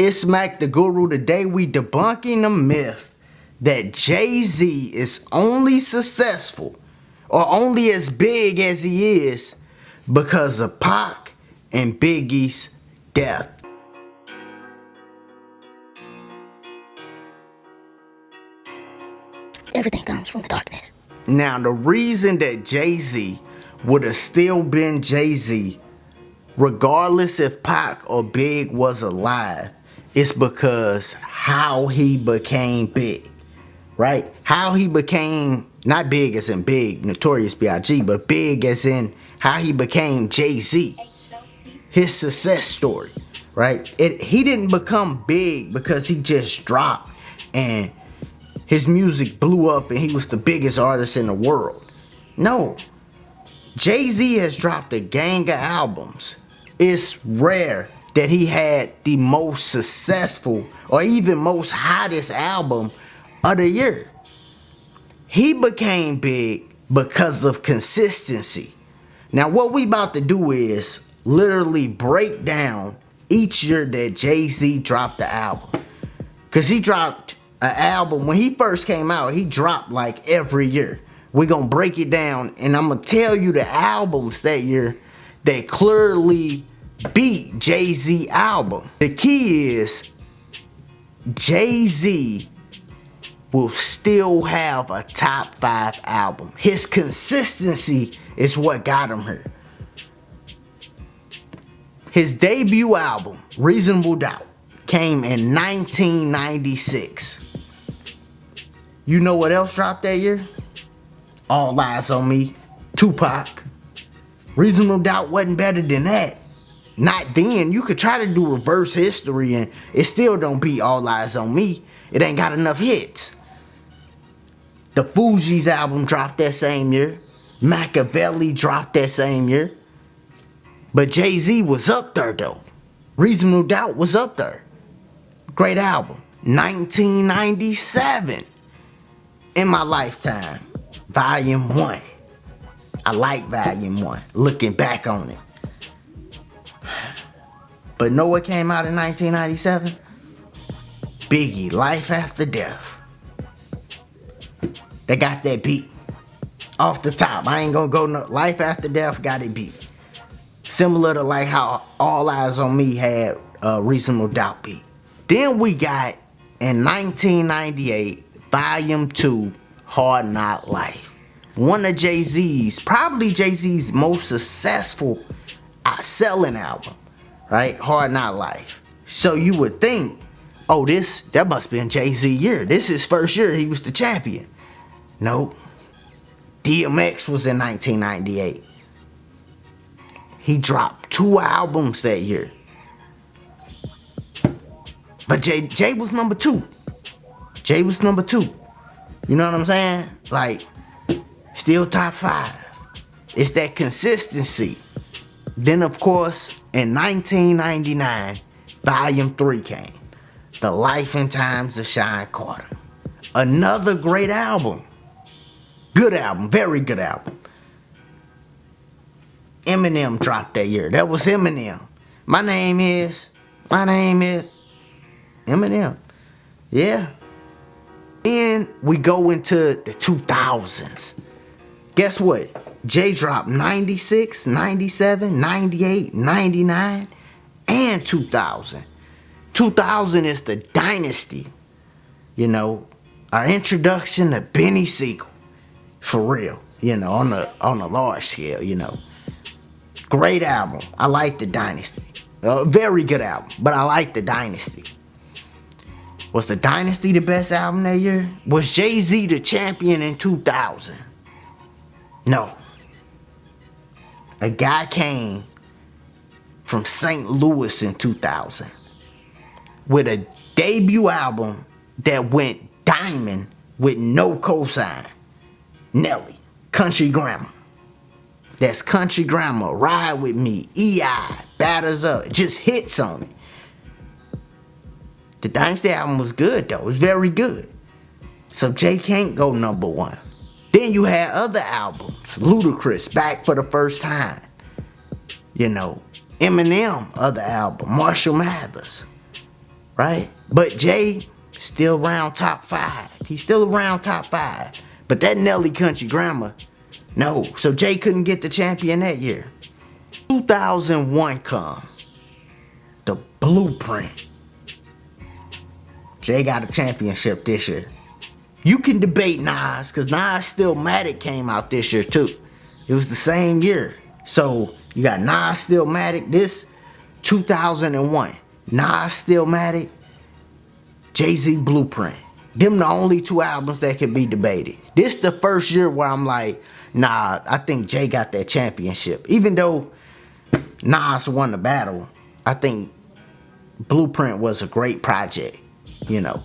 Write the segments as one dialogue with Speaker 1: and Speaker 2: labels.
Speaker 1: It's Mac the Guru. Today we debunking the myth that Jay-Z is only successful or only as big as he is because of Pac and Biggie's death.
Speaker 2: Everything comes from the darkness.
Speaker 1: Now, the reason that Jay-Z would have still been Jay-Z, regardless if Pac or Big was alive, is because how he became big, right? How he became, not big as in big, Notorious B.i.g, but big as in how he became Jay-Z. His success story, right? He didn't become big because he just dropped and his music blew up and he was the biggest artist in the world. No. Jay-Z has dropped a gang of albums. It's rare that he had the most successful or even most hottest album of the year. He became big because of consistency. Now what we about to do is literally break down each year that Jay-Z dropped the album. Because he dropped an album, when he first came out, he dropped like every year. We're going to break it down and I'm going to tell you the albums that year that clearly beat Jay-Z album. The key is Jay-Z will still have a top 5 album. His consistency is what got him here. His debut album, Reasonable Doubt, came in 1996. You know what else dropped that year? All Eyes on Me, Tupac. Reasonable Doubt wasn't better than that. Not then. You could try to do reverse history and it still don't beat All Eyes on Me. It ain't got enough hits. The Fugees album dropped that same year. Machiavelli dropped that same year. But Jay-Z was up there though. Reasonable Doubt was up there. Great album. 1997. In My Lifetime. Volume 1. I like Volume 1. Looking back on it. But know what came out in 1997? Biggie, Life After Death. They got that beat. Off the top. I ain't gonna go no. Life After Death got it beat. Similar to like how All Eyes on Me had Reasonable Doubt beat. Then we got in 1998 Volume 2 Hard Knock Life. One of Jay-Z's, probably Jay-Z's most successful selling album, right? Hard Knock Life. So you would think, oh, that must have been Jay-Z year. This is his first year he was the champion. Nope. DMX was in 1998. He dropped 2 albums that year. But Jay was number 2. Jay was number 2. You know what I'm saying? Like, still top 5. It's that consistency. Then, of course, in 1999, Volume 3 came. The Life and Times of Sean Carter. Another great album. Good album. Very good album. Eminem dropped that year. That was Eminem. My name is Eminem. Yeah. Then we go into the 2000s. Guess what? Jay dropped 96, 97, 98, 99, and 2000. 2000 is the dynasty. You know, our introduction to Benny Siegel. For real. You know, on a large scale, you know. Great album. I like the Dynasty. Very good album, but I like the Dynasty. Was the Dynasty the best album that year? Was Jay-Z the champion in 2000? No. A guy came from St. Louis in 2000 with a debut album that went diamond with no cosign. Nelly, Country Grammar. That's Country Grammar, Ride With Me, E.I, Batters Up, just hits on it. The Dynasty album was good though, it was very good. So Jay can't go number 1. Then you had other albums, Ludacris, Back for the First Time. You know, Eminem, other album, Marshall Mathers. right? But Jay still around top 5. He's still around top 5. But that Nelly Country Grammar, no. So Jay couldn't get the champion that year. 2001 come. The Blueprint. Jay got a championship this year. You can debate Nas, because Nas Stillmatic came out this year too. It was the same year. So you got Nas Stillmatic, this 2001. Nas Stillmatic, Jay-Z Blueprint. Them the only 2 albums that can be debated. This the first year where I'm like, nah, I think Jay got that championship. Even though Nas won the battle, I think Blueprint was a great project, you know.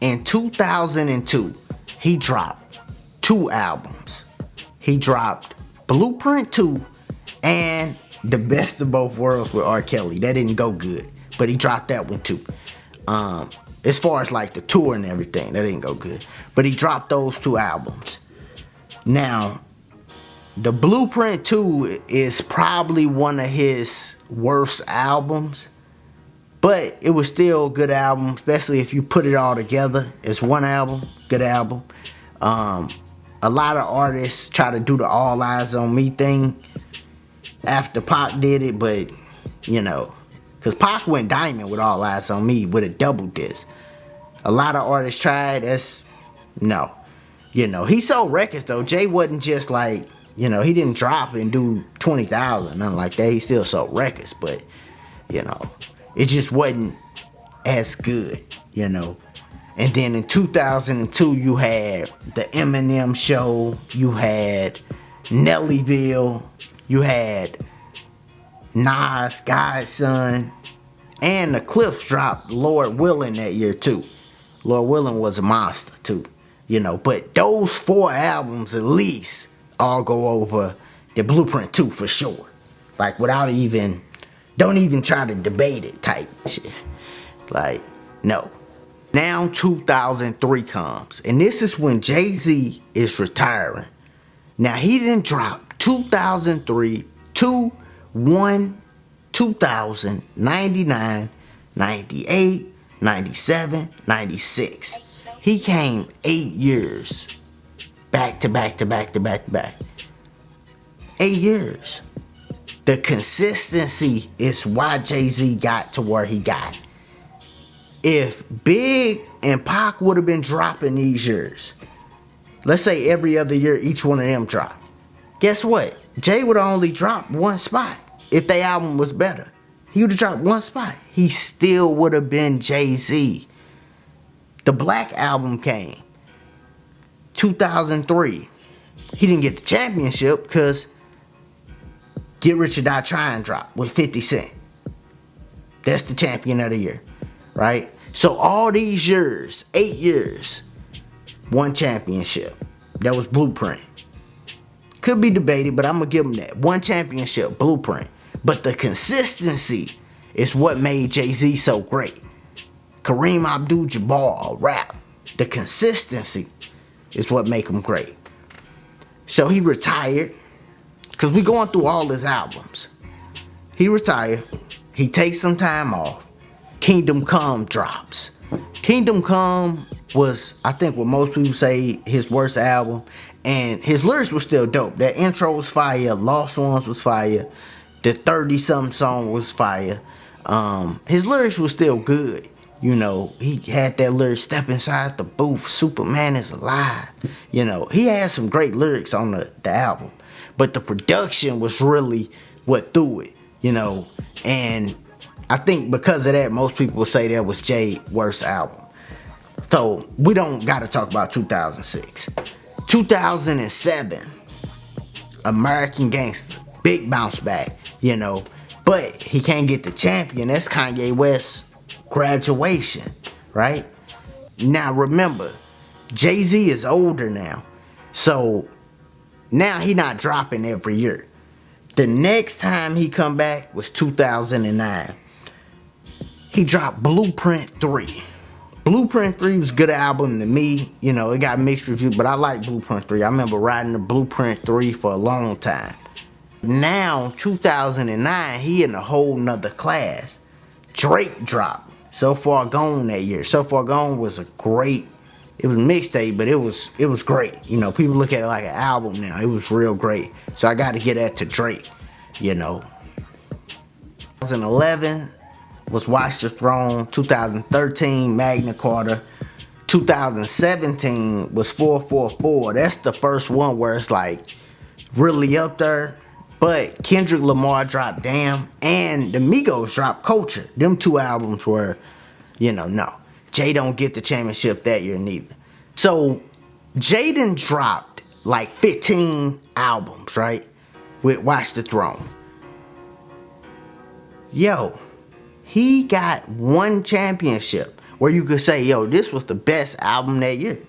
Speaker 1: In 2002, he dropped 2 albums. He dropped Blueprint 2 and The Best of Both Worlds with R. Kelly. That didn't go good, but he dropped that one too. As far as like the tour and everything, that didn't go good. But he dropped those 2 albums. Now, the Blueprint 2 is probably one of his worst albums. But it was still a good album, especially if you put it all together as one album. Good album. A lot of artists try to do the All Eyes on Me thing after Pac did it, but, you know, because Pac went diamond with All Eyes on Me with a double disc. A lot of artists tried. No. You know, he sold records, though. Jay wasn't just like, you know, he didn't drop and do 20,000, nothing like that. He still sold records, but, you know, it just wasn't as good, you know. And then in 2002, you had the Eminem Show, you had Nellyville, you had Nas, Godson, and the Clips dropped Lord Willin' that year too. Lord Willin' was a monster too, you know. But those 4 albums at least all go over the Blueprint 2 for sure. Like without even... Don't even try to debate it type shit. Like, no. Now 2003 comes. And this is when Jay-Z is retiring. Now he didn't drop 2003, 2, 1, 2000, 99, 98, 97, 96. He came 8 years. Back to back to back to back to back. 8 years. The consistency is why Jay-Z got to where he got. If Big and Pac would have been dropping these years, let's say every other year each one of them dropped, guess what? Jay would have only dropped 1 spot if their album was better. He would have dropped 1 spot. He still would have been Jay-Z. The Black Album came 2003. He didn't get the championship because Get Rich or Die Trying drop with 50 Cent. That's the champion of the year, right? So all these years, 8 years, 1 championship. That was Blueprint. Could be debated, but I'm going to give him that. 1 championship, Blueprint. But the consistency is what made Jay-Z so great. Kareem Abdul-Jabbar, rap. The consistency is what make him great. So he retired. Because we going through all his albums. He retired. He takes some time off. Kingdom Come drops. Kingdom Come was, I think what most people say, his worst album. And his lyrics were still dope. That intro was fire. Lost Ones was fire. The 30-something song was fire. His lyrics were still good. You know, he had that lyric, step inside the booth, Superman is alive. You know, he had some great lyrics on the album. But the production was really what threw it, you know. And I think because of that, most people will say that was Jay's worst album. So we don't got to talk about 2006. 2007, American Gangster, big bounce back, you know. But he can't get the champion. That's Kanye West's Graduation, right? Now remember, Jay-Z is older now. So now he not dropping every year. The next time he come back was 2009. He dropped Blueprint 3. Blueprint 3 was a good album to me. You know, it got mixed reviews, but I like Blueprint 3. I remember riding the Blueprint 3 for a long time. Now, 2009, he in a whole nother class. Drake dropped So Far Gone that year. So Far Gone was a great, it was mixtape, but it was great. You know, people look at it like an album now. It was real great. So I got to get that to Drake, you know. 2011 was Watch the Throne. 2013, Magna Carta. 2017 was 444. That's the first one where it's like really up there. But Kendrick Lamar dropped Damn, and the Migos dropped Culture. Them two albums were, you know, no. Jay don't get the championship that year neither. So Jaden dropped like 15 albums, right? With Watch the Throne. Yo, he got one championship where you could say, yo, this was the best album that year.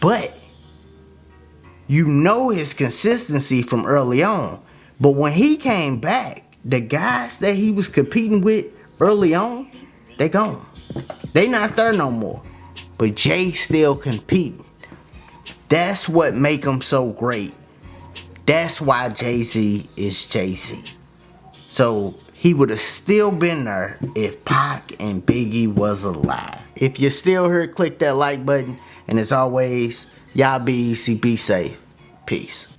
Speaker 1: But you know his consistency from early on. But when he came back, the guys that he was competing with early on, they gone. They not there no more. But Jay still competing. That's what make him so great. That's why Jay-Z is Jay-Z. So he would have still been there if Pac and Biggie was alive. If you're still here, click that like button. And as always, y'all be easy, be safe. Peace.